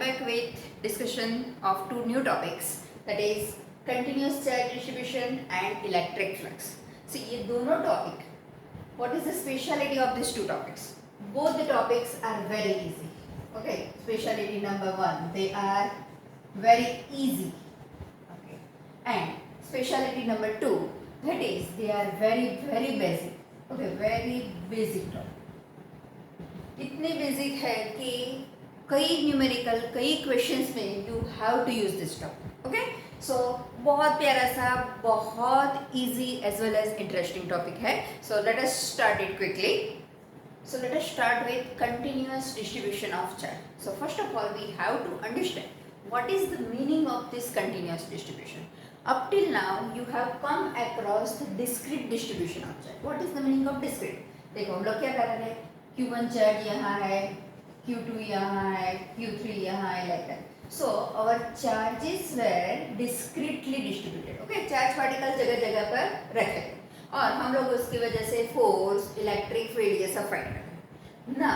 back with discussion of two new topics, that is continuous charge distribution and electric flux. See, ये दोनों topic, what is the speciality of these two topics? Both the topics are very easy. Okay, speciality number one, they are very easy. Okay, and speciality number two, that is they are very basic. Okay, very basic topic. इतने basic है कि कई numerical कई questions में you have to use this topic. Okay, so बहुत प्यारा सा, बहुत easy as well as interesting topic है. So let us start it quickly. So let us start with continuous distribution of charge. So first of all, we have to understand what is the meaning of this continuous distribution. Up till now, you have come across the discrete distribution of charge. What is the meaning of discrete? देखो हम लोग क्या कर रहे हैं, Q1 charge यहाँ है, Q2 यहाँ है, Q3 यहाँ है, like that. So our charges were discretely distributed. Okay, charge particle जगह जगह पर रखे और हम लोग उसकी वजह से फोर्स, इलेक्ट्रिक फील्ड ये सब फाइंड करें ना.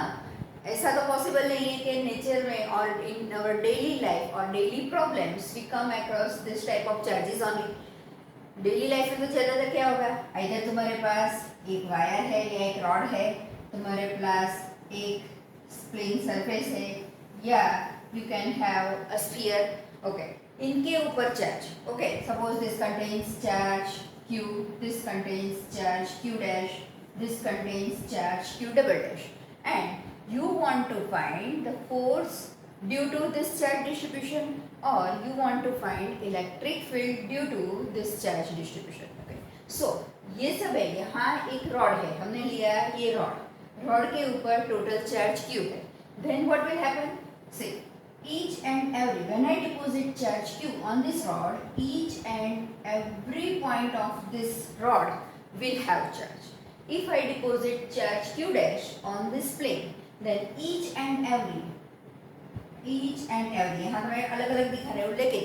ऐसा तो पॉसिबल नहीं है कि नेचर में और इन आवर डेली लाइफ और daily problems we come across this type of charges only. Daily life में तो ज़्यादातर क्या होगा, इधर तुम्हारे पास एक वायर है या एक रॉड है, तुम्हारे पास एक प्लेन सरफेस है, या you can have a sphere. Okay, इनके ऊपर charge. Okay, suppose this contains charge Q, this contains charge Q dash, this contains charge Q double dash, and you want to find the force due to this charge distribution, or you want to find electric field due to this charge distribution. Okay, so ये सब है. यहाँ एक rod है, हमने लिया ये rod के ऊपर टोटल चार्ज Q है. Then what will happen? See, each and every, when I deposit charge Q on this rod, each and every point of this rod will have charge. If I deposit charge Q dash on this plane, then each and every, यहाँ मैं अलग अलग दिखा रहा हूँ, लेकिन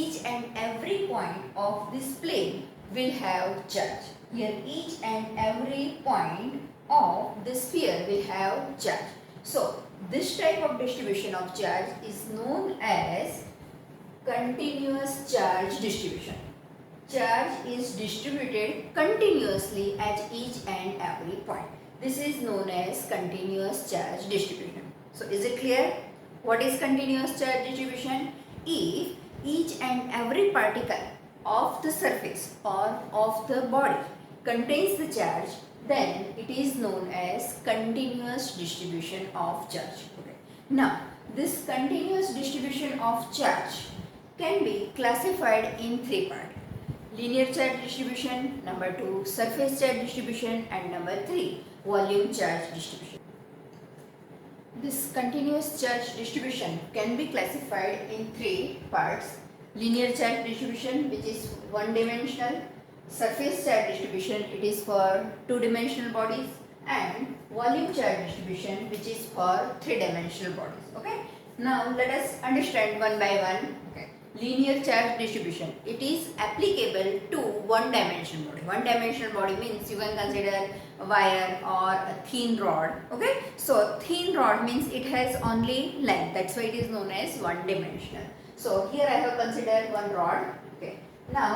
each and every point of this plane will have charge. Here each and every point of this sphere will have charge. So this type of distribution of charge is known as continuous charge distribution. Charge is distributed continuously at each and every point. This is known as continuous charge distribution. So is it clear? What is continuous charge distribution? If each and every particle of the surface or of the body contains the charge, then it is known as continuous distribution of charge. Okay. Now, this continuous distribution of charge can be classified in three parts: linear charge distribution, number 2 surface charge distribution, and number 3 volume charge distribution. This continuous charge distribution can be classified in three parts: linear charge distribution, which is one dimensional; surface charge distribution, it is for two-dimensional bodies; and volume charge distribution, which is for three-dimensional bodies. Okay, now let us understand one by one. Okay, linear charge distribution, it is applicable to one-dimensional body. One-dimensional body means you can consider a wire or a thin rod. Okay, so thin rod means it has only length, that's why it is known as one-dimensional. So here I have considered one rod. Okay, now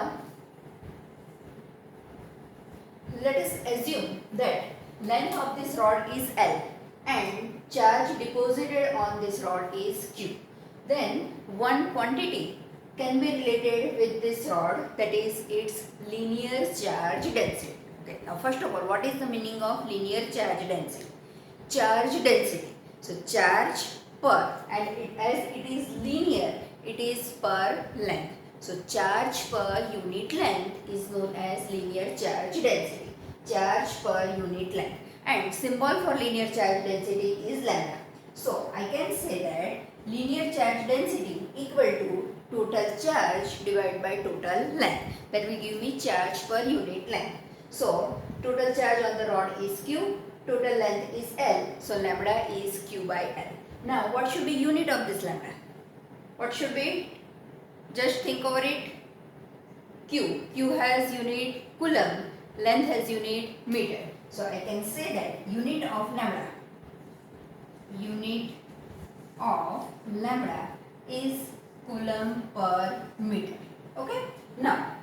let us assume that length of this rod is L and charge deposited on this rod is Q. Then one quantity can be related with this rod, that is its linear charge density. Okay, now first of all, what is the meaning of linear charge density? Charge density. So charge per, and as it is linear, it is per length. So charge per unit length is known as linear charge density. Charge per unit length, and symbol for linear charge density is lambda. So I can say that linear charge density equal to total charge divided by total length. That will give me charge per unit length. So total charge on the rod is Q, total length is L, so lambda is Q by L. Now what should be unit of this lambda? What should be? Just think over it. Q has unit coulomb, length has unit meter. So I can say that unit of lambda is coulomb per meter. Okay. Now,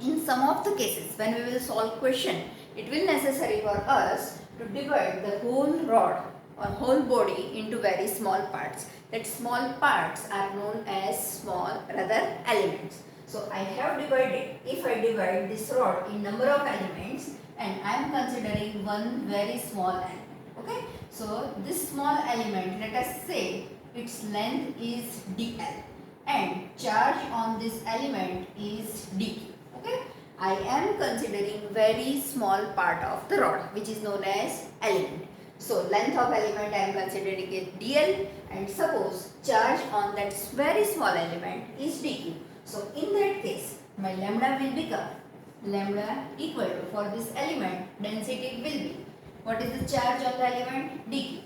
in some of the cases when we will solve question, it will necessary for us to divide the whole rod or whole body into very small parts. That small parts are known as small rather elements. So I have divided, if I divide this rod in number of elements and I am considering one very small element. Okay. So this small element, let us say its length is dl and charge on this element is dq. Okay. I am considering very small part of the rod which is known as element. So length of element I am considering it dl and suppose charge on that very small element is dq. So in that case my lambda will become lambda equal to, for this element density will be, what is the charge of the element? dq.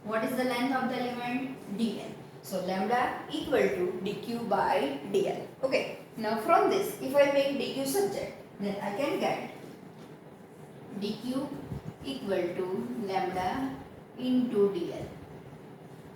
What is the length of the element? dl. So lambda equal to dq by dl. Okay. Now from this, if I make dq subject, then I can get dq equal to lambda into dl.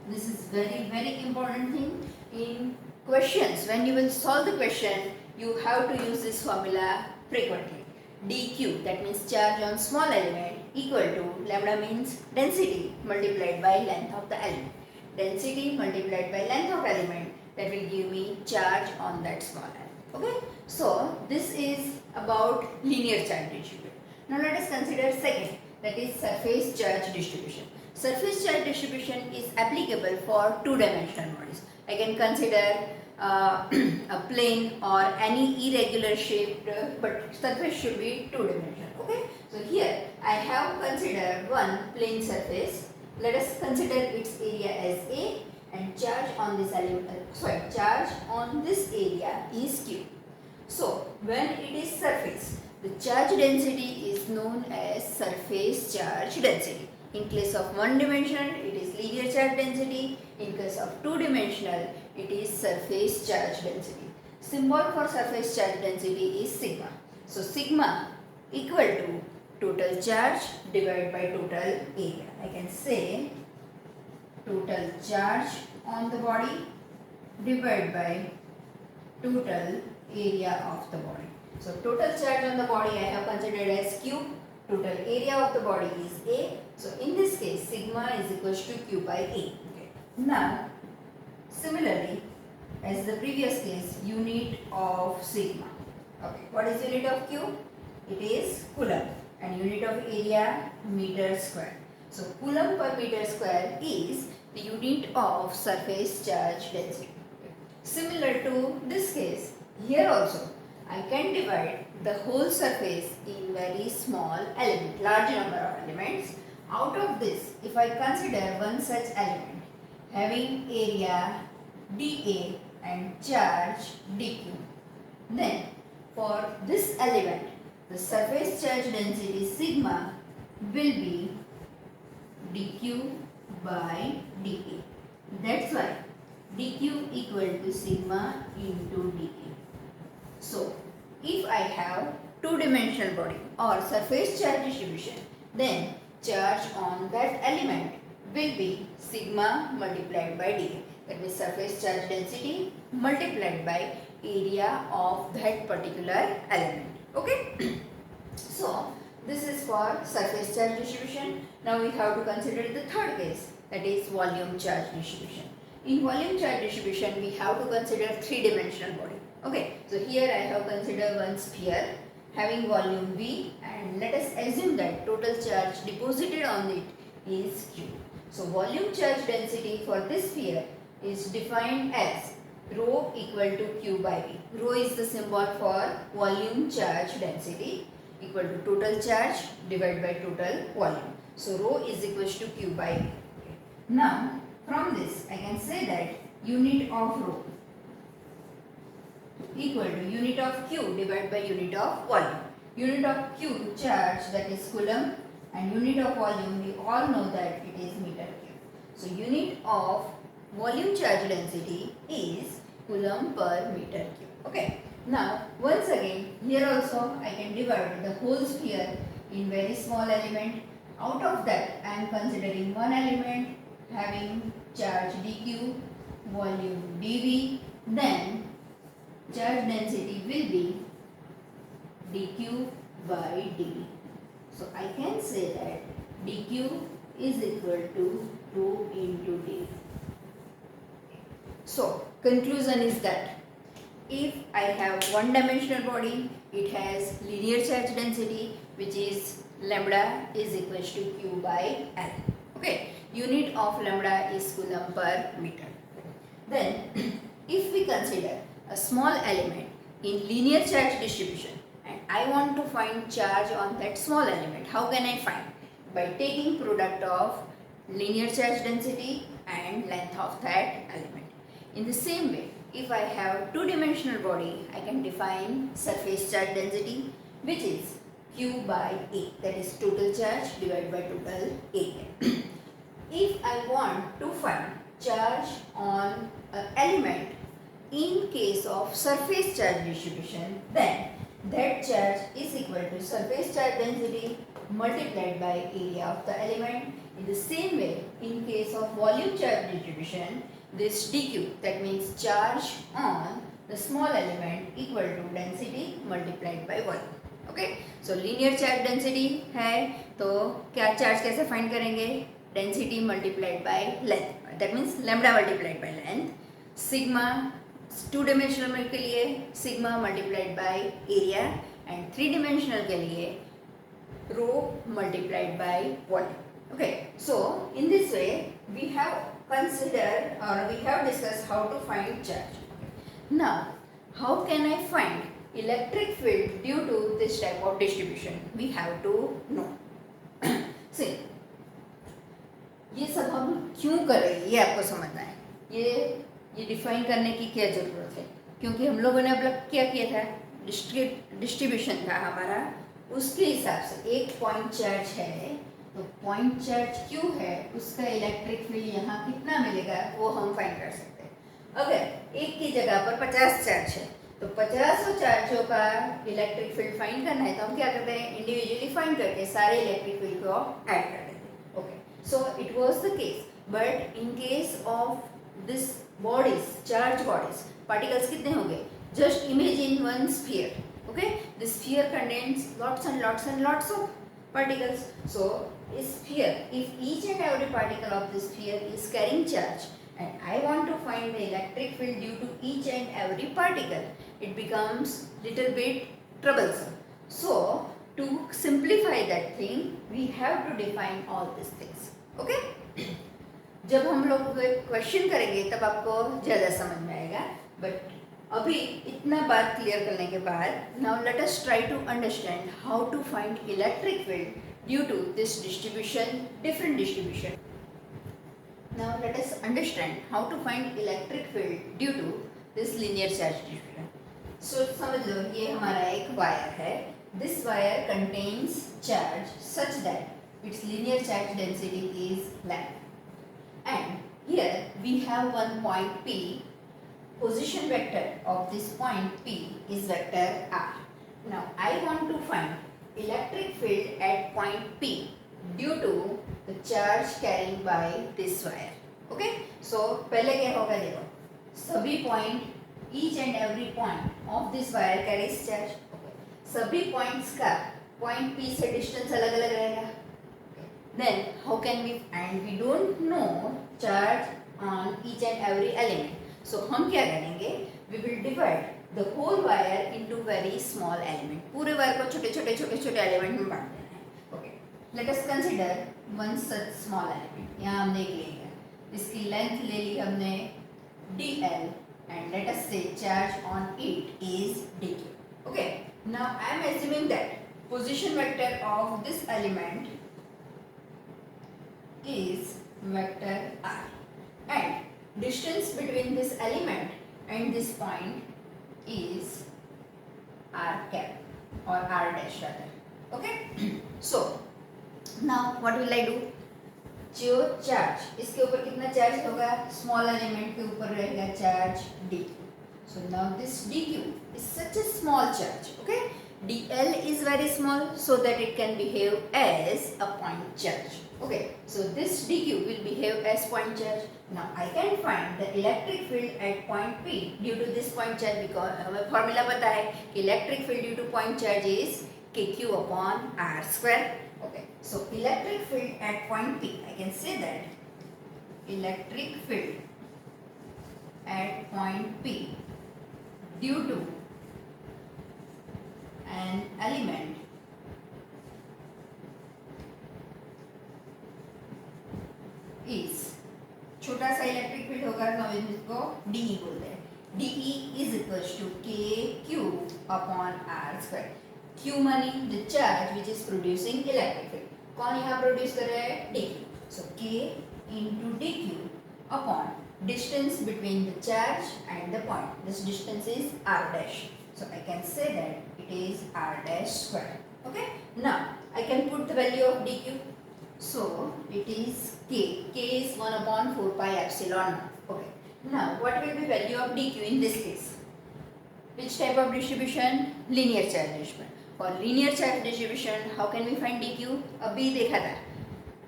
This is very important thing in questions. When you will solve the question, you have to use this formula frequently. dq, that means charge on small element, equal to lambda means density multiplied by length of the element. Density multiplied by length of element, that will give me charge on that small element. Okay. So this is about linear charge distribution. Now let us consider second, that is surface charge distribution. Surface charge distribution is applicable for two-dimensional bodies. I can consider a plane or any irregular shaped, but surface should be two-dimensional. Okay. So here I have considered one plane surface. Let us consider its area as A and charge on this element, charge on this area is Q. So when it is surface, the charge density is known as surface charge density. In case of one dimensional, it is linear charge density. In case of two dimensional, it is surface charge density. Symbol for surface charge density is sigma. So sigma equal to total charge divided by total area. I can say total charge on the body divided by total area of the body. So total charge on the body I have considered as Q. Total area of the body is A. So in this case sigma is equals to Q by A. Okay. Now similarly as the previous case, unit of sigma. Okay. What is unit of Q? It is coulomb. And unit of area meter square. So coulomb per meter square is the unit of surface charge density. Similar to this case, here also I can divide the whole surface in very small element, large number of elements. Out of this, if I consider one such element having area dA and charge dQ, then for this element the surface charge density sigma will be dq by dA. That's why dq equal to sigma into dA. So if I have two-dimensional body or surface charge distribution, then charge on that element will be sigma multiplied by dA. That means surface charge density multiplied by area of that particular element. Okay. So this is for surface charge distribution. Now we have to consider the third case, that is volume charge distribution. In volume charge distribution we have to consider three-dimensional body. Okay. So here I have considered one sphere having volume V and let us assume that total charge deposited on it is Q. So volume charge density for this sphere is defined as rho equal to Q by V. Rho is the symbol for volume charge density equal to total charge divided by total volume. So rho is equal to Q by V. Okay. Now from this I can say that unit of rho equal to unit of Q divided by unit of volume. Unit of Q charge, that is coulomb, and unit of volume we all know that it is meter cube. So unit of volume charge density is coulomb per meter cube. Okay. Now once again here also I can divide the whole sphere in very small element. Out of that I am considering one element having charge dq volume dV, then charge density will be dq by dV. So I can say that dq is equal to 2 into dV. So conclusion is that if I have one dimensional body, it has linear charge density which is lambda is equals to q by L. Okay, unit of lambda is coulomb per meter. Then if we consider a small element in linear charge distribution and I want to find charge on that small element, how can I find? By taking product of linear charge density and length of that element. In the same way, if I have two-dimensional body, I can define surface charge density which is Q by A, that is total charge divided by total area. If I want to find charge on an element in case of surface charge distribution, then that charge is equal to surface charge density multiplied by area of the element. In the same way, in case of volume charge distribution, this dq, that means charge on the small element equal to density multiplied by volume. Okay, so linear charge density है तो क्या charge कैसे find करेंगे? Density multiplied by length, that means lambda multiplied by length. Sigma two dimensional के लिए sigma multiplied by area and three dimensional के लिए rho multiplied by volume. Okay, so in this way we have considered or we have discussed how to find charge. Now, how can I find electric field due to this type of distribution? We have to know. See, ये सब हम क्यों कर रहे हैं ये आपको समझना है. ये डिफाइन करने की क्या ज़रूरत है? क्योंकि हम लोगों ने अब क्या किया था, डिस्ट्रीब्यूशन था हमारा, उसके हिसाब से एक पॉइंट चार्ज है तो पॉइंट चार्ज क्यों है उसका इलेक्ट्रिक फील्ड यहाँ कितना मिलेगा वो हम फाइंड कर सकते हैं. अगर एक की जगह पर 50 चार्ज है तो 50 चार्जों का इलेक्ट्रिक फील्ड फाइंड करना है तो हम क्या करते हैं, इंडिविजुअली फाइंड करके सारे इलेक्ट्रिक फील्ड को ऐड कर देते हैं. Okay, so it was the case, but in case of this bodies, charge bodies, particles कितने होंगे? Just imagine one sphere. Okay, the sphere contains lots and lots of particles. So a sphere, if each and every particle of the sphere is carrying charge and I want to find the electric field due to each and every particle, it becomes little bit troublesome. So to simplify that thing, we have to define all these things. Okay? जब हम लोग question करेंगे तब आपको ज़्यादा समझ में आएगा, बट अभी इतना बात क्लियर करने के बाद now let us try to understand how to find electric field due to this distribution, different distribution. Now let us understand how to find electric field due to this linear charge distribution. So समझ लो ये हमारा एक wire है. This wire contains charge such that its linear charge density is lambda and here we have one point P. Position vector of this point P is vector R. Now I want to find electric field at point P due to the charge carried by this wire. Okay? So पहले क्या होगा देखो, सभी point, each and every point of this wire carries charge. Okay. सभी points का point P से distance अलग अलग रहेगा. Then how can we, and we don't know charge on each and every element. So हम क्या करेंगे, we will divide the whole wire into very small element. पूरे वायर को छोटे छोटे एलिमेंट में बांट देना है. Okay, let us consider one such small element. यहाँ हमने एक ले लिया, इसकी लेंथ ले ली हमने dl and let us say charge on it is dq. Okay, now I am assuming that position vector of this element is vector r and distance between this element and this point is r cap or r dash rather. Okay, so now what will I do? जो charge इसके ऊपर कितना charge होगा, small element के ऊपर रहेगा charge dq. So now this dq is such a small charge. Okay, dl is very small so that it can behave as a point charge. Okay, so this dq will behave as point charge. Now I can find the electric field at point P due to this point charge, because हमें formula पता है कि electric field due to point charge is kq upon r square. Okay, so electric field at point P, I can say that electric field at point P due to an element is, छोटा सा electric field होगा तो हम इसको DE बोलते हैं. DE is equals to KQ upon R square. Q मानी the charge which is producing electric field. कौन यहाँ प्रोड्यूस कर रहा है? DQ. So K into DQ upon distance between the charge and the point. This distance is R dash. So I can say that it is R dash square. Okay. Now I can put the value of DQ. So it is K. K is 1 upon 4 pi epsilon naught. Okay. Now what will be value of dq in this case? Which type of distribution? Linear charge distribution. For linear charge distribution, how can we find dq? अभी देखा था,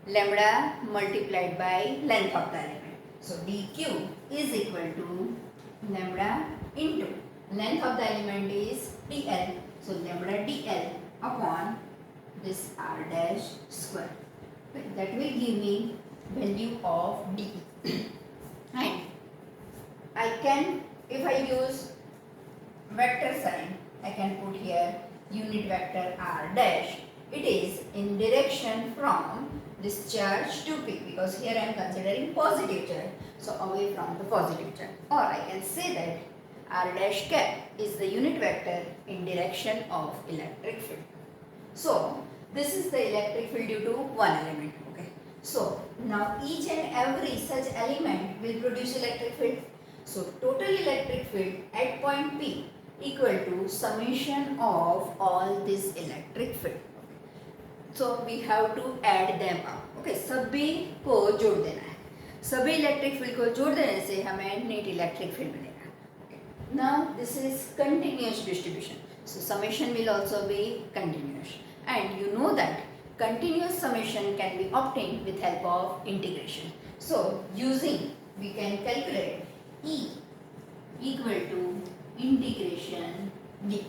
lambda multiplied by length of the element. So dq is equal to lambda into length of the element is dl. So lambda dl upon this r dash square. That will give me value of d. And I can, if I use vector sign, I can put here unit vector r dash. It is in direction from this charge to P, because here I am considering positive charge, so away from the positive charge. Or I can say that r dash cap is the unit vector in direction of electric field. So this is the electric field due to one element. Okay. So now each and every such element will produce electric field. So total electric field at point P equal to summation of all this electric field. Okay. So we have to add them up. Okay. सभी को जोड़ देना है. सभी electric field को जोड़ देने से हमें net electric field मिलेगा. Okay. Now this is continuous distribution. So summation will also be continuous. And you know that continuous summation can be obtained with help of integration. So using, we can calculate E equal to integration D.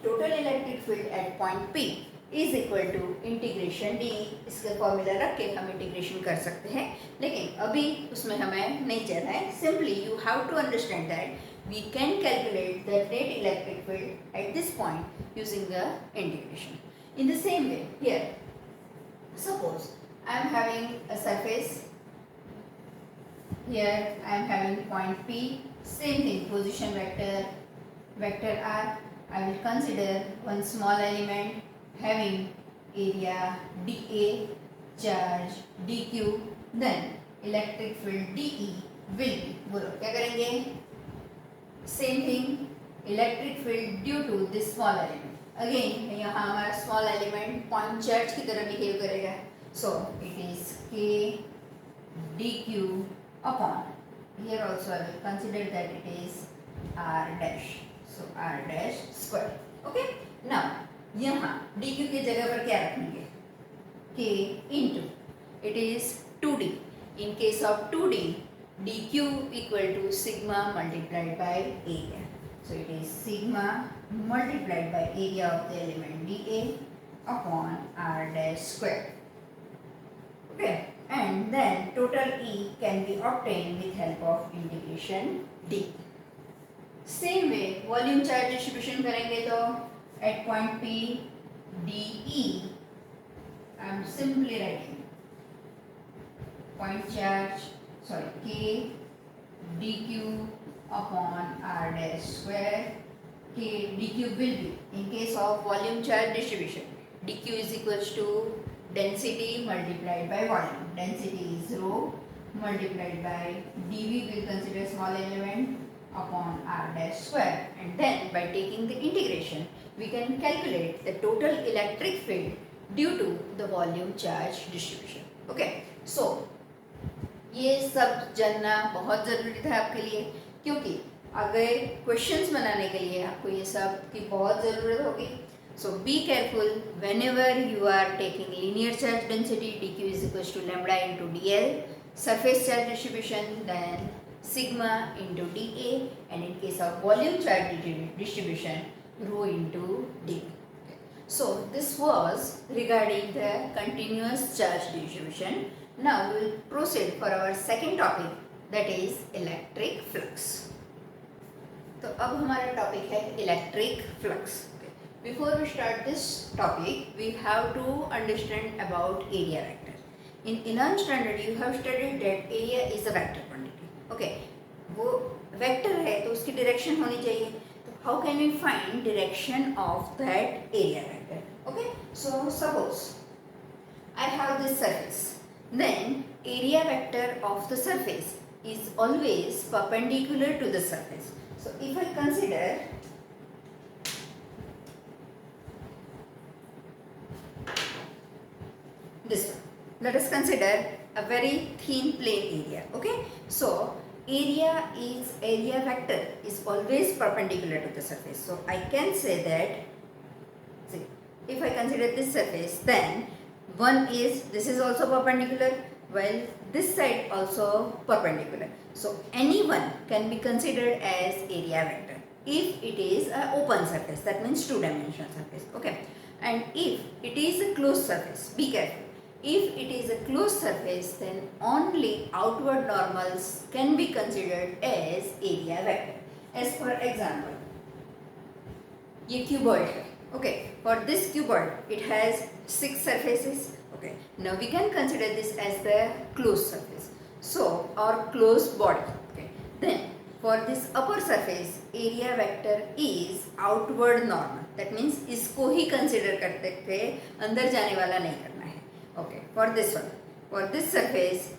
Total electric field at point P is equal to integration D. इसका formula रख के हम integration कर सकते हैं, लेकिन अभी उसमें हमें नहीं चलना है. Simply you have to understand that we can calculate the net electric field at this point using the integration. In the same way, here, suppose I am having a surface, here I am having point P, same thing, position vector, vector R. I will consider one small element having area dA, charge dq, then electric field dE will be, बोलो क्या करेंगे? Same thing, electric field due to this small element. Again यहाँ हमारा small element point charge की तरह behave करेगा. So it is K D Q upon, here also I will consider that it is R dash. So R dash square. Okay. Now यहाँ D Q की जगह पर क्या रखेंगे? K into, it is 2d. In case of 2d, D Q equal to sigma multiplied by area. So it is sigma multiplied by area of the element dA upon r dash square. Okay. And then total E can be obtained with help of integration D. Same way volume charge distribution करेंगे तो at point P DE, I am simply writing point charge, sorry, K dq upon r dash square. K dq will be, in case of volume charge distribution, dq is equals to density multiplied by volume. Density is rho multiplied by dv, will consider small element, upon r dash square. And then by taking the integration, we can calculate the total electric field due to the volume charge distribution. Okay. So ये सब जानना बहुत ज़रूरी था आपके लिए, क्योंकि अगर क्वेश्चंस बनाने के लिए आपको ये सब की बहुत ज़रूरत होगी. So be careful whenever you are taking linear charge density, dq is equals to lambda into dl, surface charge distribution, then sigma into dA, and in case of volume charge distribution, rho into dV. So this was regarding the continuous charge distribution. Now we will proceed for our second topic, that is electric flux. तो अब हमारा topic है electric flux. Before we start this topic, we have to understand about area vector. In 11th standard you have studied that area is a vector quantity. Okay, वो vector है तो उसकी direction होनी चाहिए. तो how can we find direction of that area vector? Okay, so suppose I have this surface, then area vector of the surface is always perpendicular to the surface. So if I consider this one, let us consider a very thin plane area. Okay, so area vector is always perpendicular to the surface. So I can say that, see, if I consider this surface, then one is, this is also perpendicular, while this side also perpendicular. So any one can be considered as area vector if it is an open surface, that means two-dimensional surface. Okay, and if it is a closed surface, be careful. If it is a closed surface, then only outward normals can be considered as area vector. As for example, ये cuboid है. Okay, for this cuboid it has 6 surfaces. Okay, now we can consider this as the closed surface, so or closed body. Okay, then for this upper surface area vector is outward normal, that means इसको ही consider करते थे, अंदर जाने वाला नहीं करना है. Okay, for this one, for this surface,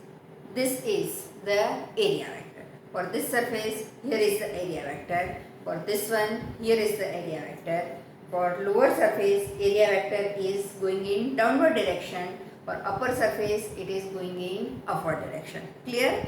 this is the area vector. For this surface, here is the area vector. For this one, here is the area vector. For lower surface, area vector is going in downward direction. For upper surface, it is going in upward direction. Clear?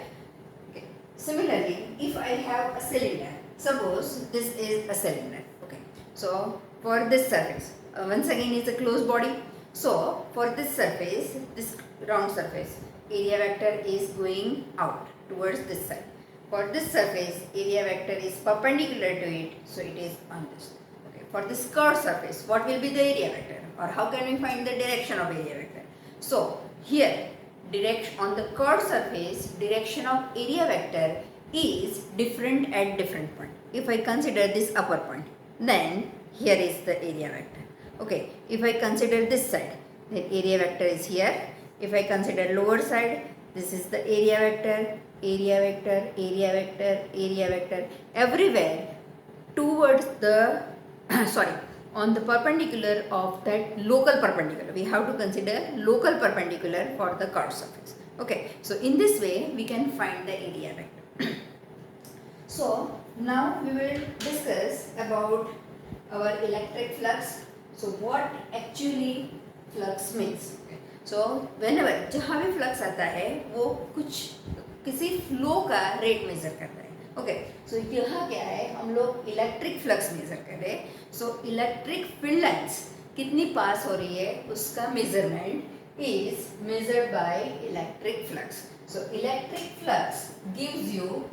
Okay. Similarly, if I have a cylinder, suppose this is a cylinder. Okay. So for this surface, once again is a closed body. So for this surface, this round surface, area vector is going out towards this side. For this surface, area vector is perpendicular to it, so it is on this. Okay. For this curved surface, what will be the area vector, or how can we find the direction of area vector? So here, direction on the curved surface, direction of area vector is different at different point. If I consider this upper point, then here is the area vector. Okay, if I consider this side, the area vector is here. If I consider lower side, this is the area vector, area vector, area vector, area vector. Everywhere towards the sorry, on the perpendicular of that local perpendicular. We have to consider local perpendicular for the curved surface. Okay, so in this way we can find the area vector. So now we will discuss about our electric flux. So what actually flux means? So whenever जहाँ भी flux आता है वो कुछ किसी flow का rate measure करता है. Okay, so यहाँ क्या है, हम लोग electric flux measure कर रहे हैं. So electric field lines कितनी पास हो रही है उसका measurement is measured by electric flux. So electric flux gives you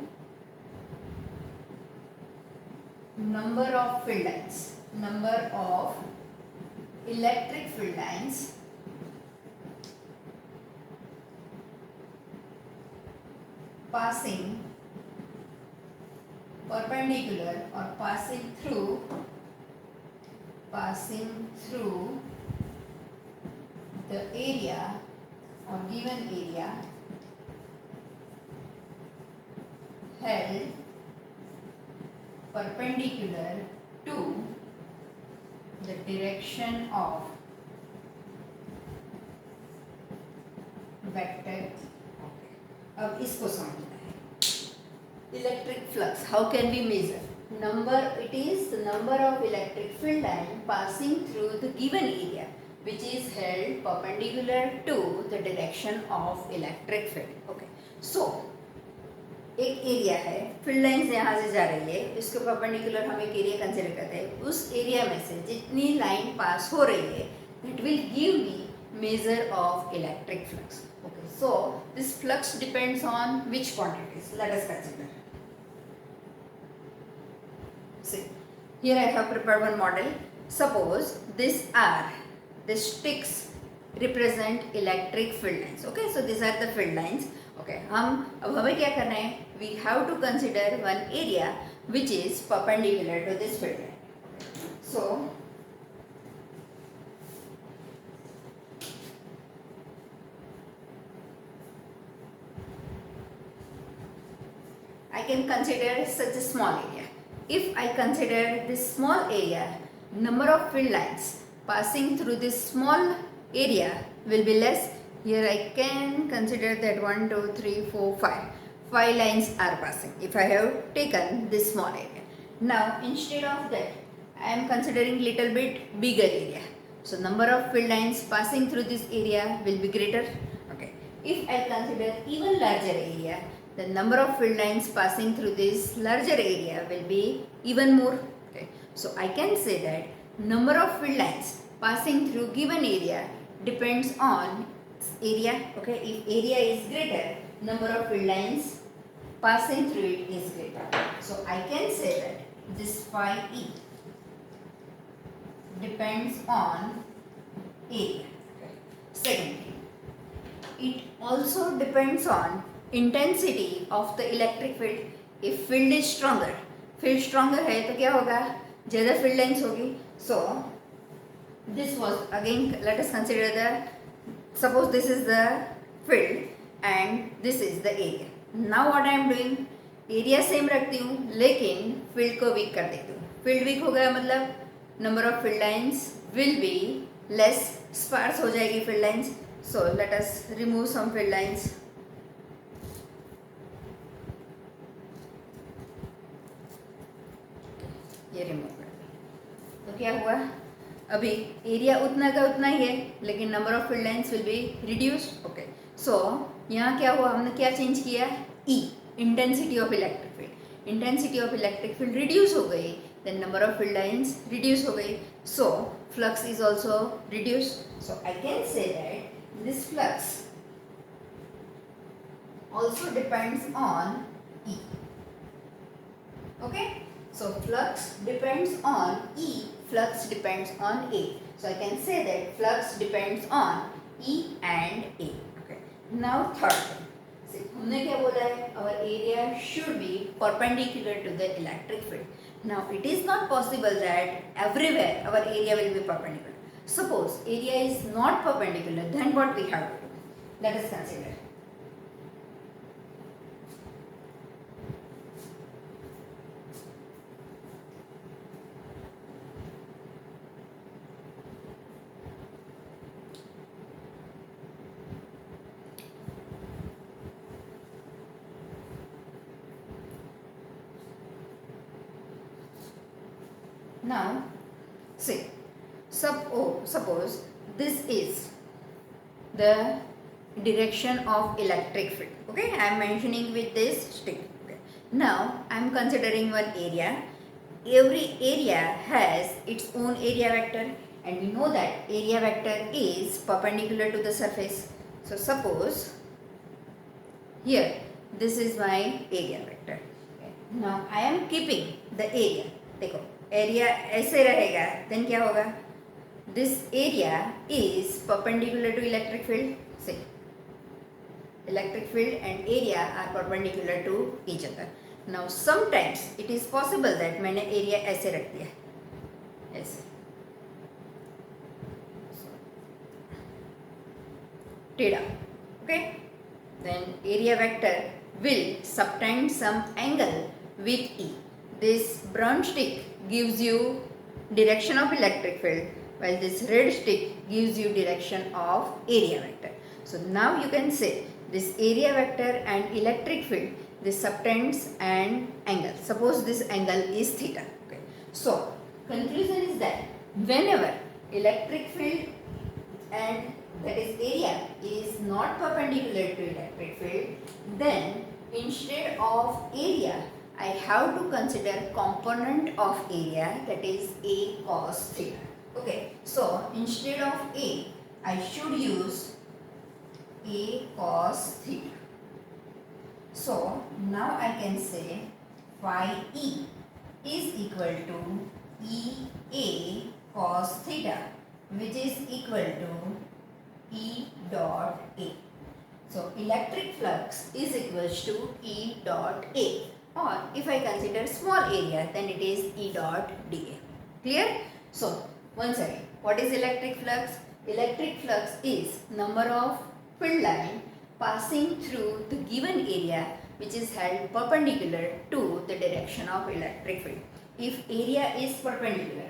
number of field lines, number of electric field lines passing perpendicular or passing through the area or given area held perpendicular to the direction of vector. अब इसको समझना है. Electric flux, how can we measure? Number, it is the number of electric field line passing through the given area which is held perpendicular to the direction of electric field. Okay, so एक area है, field lines यहाँ से जा रही है, इसके perpendicular हम एक एरिया कंसिडर करते हैं, उस एरिया में से जितनी लाइन पास हो रही है that will give me measure of electric flux. Okay, so this flux depends on which quantities? Let us consider. See, here I have prepared one model. Suppose this R, this sticks represent electric field lines. Okay, so these are the field lines. Okay, अब हमें क्या करना है? We have to consider one area which is perpendicular to this field line. So I can consider such a small area. If I consider this small area, number of field lines passing through this small area will be less. Here I can consider that 1, 2, 3, 4, 5. 5 lines are passing if I have taken this small area. Now instead of that, I am considering little bit bigger area. So number of field lines passing through this area will be greater. Okay. If I consider even larger area, the number of field lines passing through this larger area will be even more. Okay. So I can say that number of field lines passing through given area depends on area. Okay, if area is greater, number of field lines passing through it is greater. So I can say that this phi E depends on area. Okay. Secondly, it also depends on intensity of the electric field. If field is stronger, field stronger है तो क्या होगा? ज़्यादा field lines होगी. So this was again, let us consider the, suppose this is the field and this is the area. Now what I am doing, area same रखती हूँ लेकिन field को weak कर देती हूँ. Field weak हो गया मतलब number of field lines will be less, sparse हो जाएगी field lines. So let us remove some field lines. ये रिमूव कर दिया. तो क्या हुआ? अभी एरिया उतना का उतना ही है लेकिन number of field lines will be reduce. Okay, so यहाँ क्या हुआ? हमने क्या चेंज किया? E, intensity of electric field. Intensity of electric field reduce हो गई, then number of field lines reduce हो गई. So flux is also reduce. So I can say that this flux also depends on E. Okay, so flux depends on E, flux depends on A. So I can say that flux depends on E and A. Okay. Now third one. See, हमने क्या बोला है? Our area should be perpendicular to the electric field. Now it is not possible that everywhere our area will be perpendicular. Suppose area is not perpendicular, then what we have to do? Let us consider. Now, see, suppose this is the direction of electric field. Okay, I am mentioning with this stick. Okay. Now, I am considering one area. Every area has its own area vector, and we know that area vector is perpendicular to the surface. So, suppose here this is my area vector. Okay. Now, I am keeping the area. देखो area ऐसे रहेगा, then क्या होगा? This area is perpendicular to electric field. Say electric field and area are perpendicular to each other. Now sometimes it is possible that मैंने area ऐसे रख दिया, ऐसे टेढ़ा. Okay, then area vector will subtend some angle with E. This brown stick gives you direction of electric field while this red stick gives you direction of area vector. So now you can say this area vector and electric field, this subtends an angle. Suppose this angle is theta. Okay. So conclusion is that whenever electric field and that is area is not perpendicular to electric field, then instead of area, I have to consider component of area, that is A cos theta. Okay, so instead of A, I should use A cos theta. So now I can say phi E is equal to E A cos theta, which is equal to E dot A. So electric flux is equals to E dot A, or if I consider small area, then it is E dot dA. Clear? So once again, what is electric flux? Electric flux is number of field line passing through the given area which is held perpendicular to the direction of electric field. If area is perpendicular,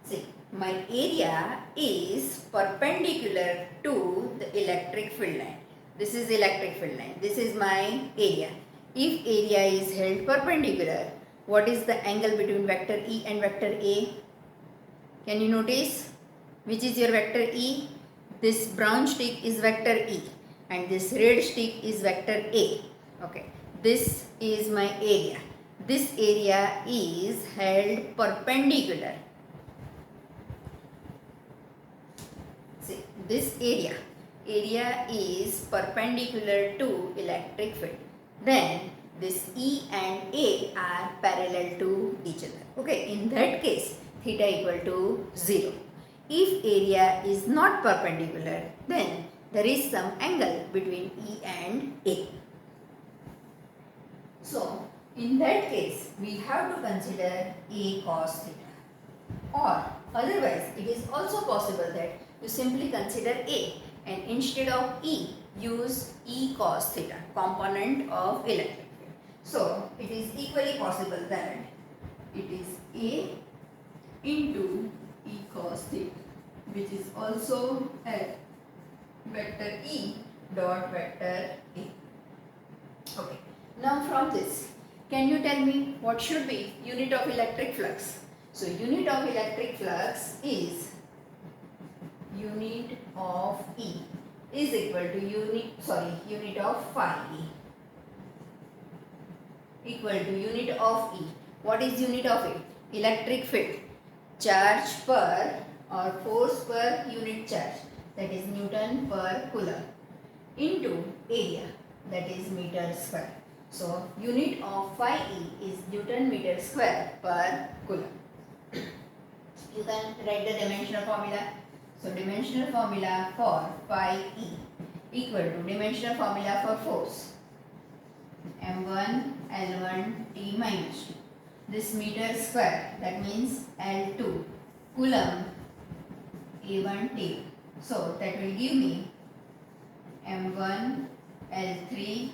see, my area is perpendicular to the electric field line. This is electric field line. This is my area. If area is held perpendicular, what is the angle between vector E and vector A? Can you notice? Which is your vector E? This brown stick is vector E and this red stick is vector A. Okay. This is my area. This area is held perpendicular. See, this area is perpendicular to electric field. Then this E and A are parallel to each other. Okay, in that case, theta equal to 0. If area is not perpendicular, then there is some angle between E and A. So, in that case, we have to consider A cos theta. Or otherwise, it is also possible that you simply consider A and instead of E, use E cos theta, component of electric field. So, it is equally possible that it is A into E cos theta, which is also at vector E dot vector A. Okay. Now from this, can you tell me what should be unit of electric flux? So, unit of electric flux is unit of E is equal to unit of phi E equal to unit of E. What is unit of E? Electric field, charge per or force per unit charge, that is Newton per coulomb, into area, that is meter square. So unit of phi E is Newton meter square per coulomb. You can write the dimensional formula. So dimensional formula for phi E equal to dimensional formula for force M1 L1 T minus 2. This meter square, that means L2 coulomb A1 T. So that will give me M1 L3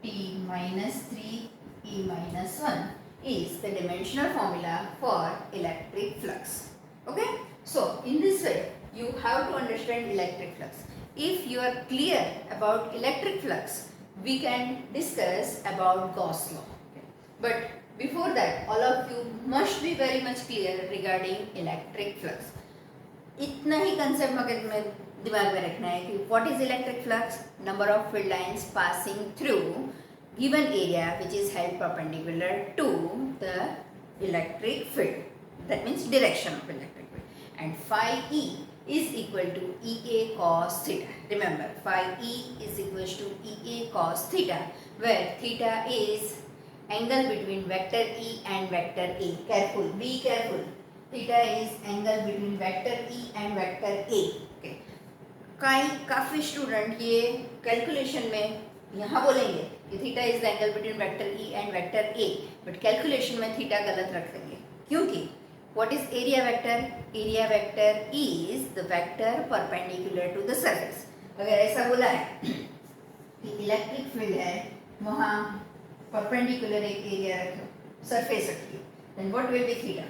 T minus 3 E minus 1 is the dimensional formula for electric flux. Okay? So in this way, you have to understand electric flux. If you are clear about electric flux, we can discuss about Gauss law. Okay. But before that, all of you must be very much clear regarding electric flux. इतना ही concept मगर में दिमाग में रखना है कि what is electric flux? Number of field lines passing through given area which is held perpendicular to the electric field. That means direction of electric field. And phi E is equal to EA cos theta. Remember, phi E is equal to EA cos theta, where theta is angle between vector E and vector A. Careful, be careful. Theta is angle between vector E and vector A. Okay. काफ़ी student ये calculation में यहाँ बोलेंगे कि theta is the angle between vector E and vector A, but calculation में theta गलत रख देंगे क्योंकि what is area vector? Area vector is the vector perpendicular to the surface. अगर ऐसा बोला है कि इलेक्ट्रिक फील्ड है, वहाँ परपेंडिकुलर एक एरिया रखो, सरफेस रखिए, then what will be theta?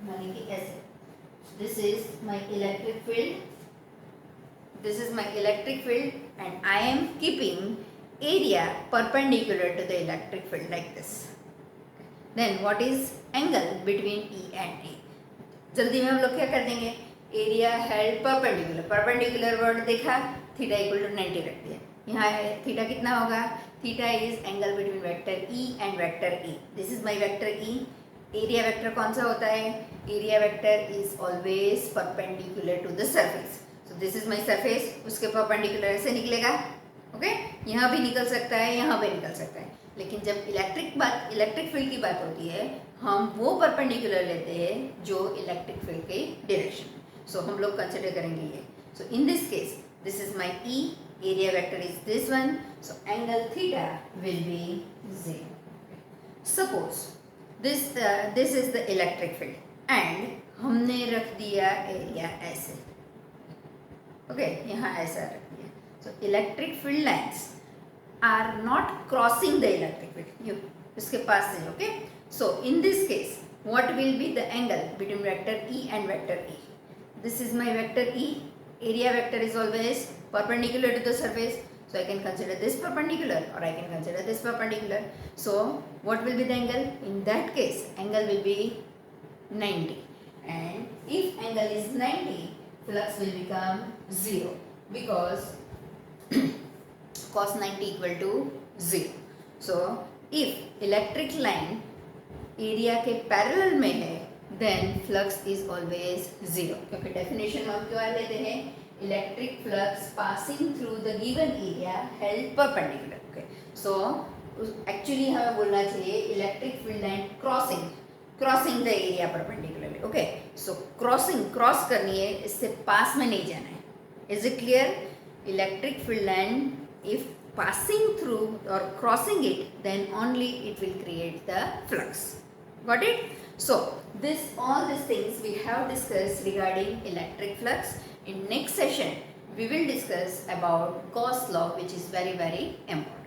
माने कि ऐसे, this is my electric field, this is my electric field, and I am keeping area perpendicular to the electric field like this. Then what is angle between E and A? जल्दी में हम लोग क्या कर देंगे? Area held perpendicular. Perpendicular word देखा theta equal to 90 रख दिया। यहाँ थीटा कितना होगा? Theta is angle between vector E and vector A. This is my vector E. Area vector कौन सा होता है? Area vector is always perpendicular to the surface. So this is my surface, उसके परपेंडिकुलर ऐसे निकलेगा। Okay, यहाँ भी निकल सकता है, यहाँ भी निकल सकता है, लेकिन जब इलेक्ट्रिक फील्ड की बात होती है, हम वो परपेंडिकुलर लेते हैं जो इलेक्ट्रिक फील्ड के डायरेक्शन में। सो हम लोग कंसिडर करेंगे ये। So in this case this is my E, area vector is this one, so angle theta will be 0. Suppose this is the electric field and हमने रख दिया एरिया ऐसे। ओके, यहाँ ऐसा रख दिया। So electric field lines are not crossing the electric field. उसके पास से, okay? So in this case, what will be the angle between vector E and vector E? This is my vector E. Area vector is always perpendicular to the surface. So I can consider this perpendicular or I can consider this perpendicular. So what will be the angle? In that case, angle will be 90. And if angle is 90, flux will become 0 because cos 90 equal to 0. So if electric line area के parallel में है then flux is always 0. क्योंकि definition हम क्या लेते हैं? Electric flux passing through the given area held perpendicular. Okay, so actually हमें बोलना चाहिए electric field line crossing the area perpendicularly. Okay, so cross करनी है, इससे पास में नहीं जाना है. Is it clear? Electric field line, if passing through or crossing it, then only it will create the flux. Got it? So all these things we have discussed regarding electric flux. In next session we will discuss about Gauss law, which is very, very important.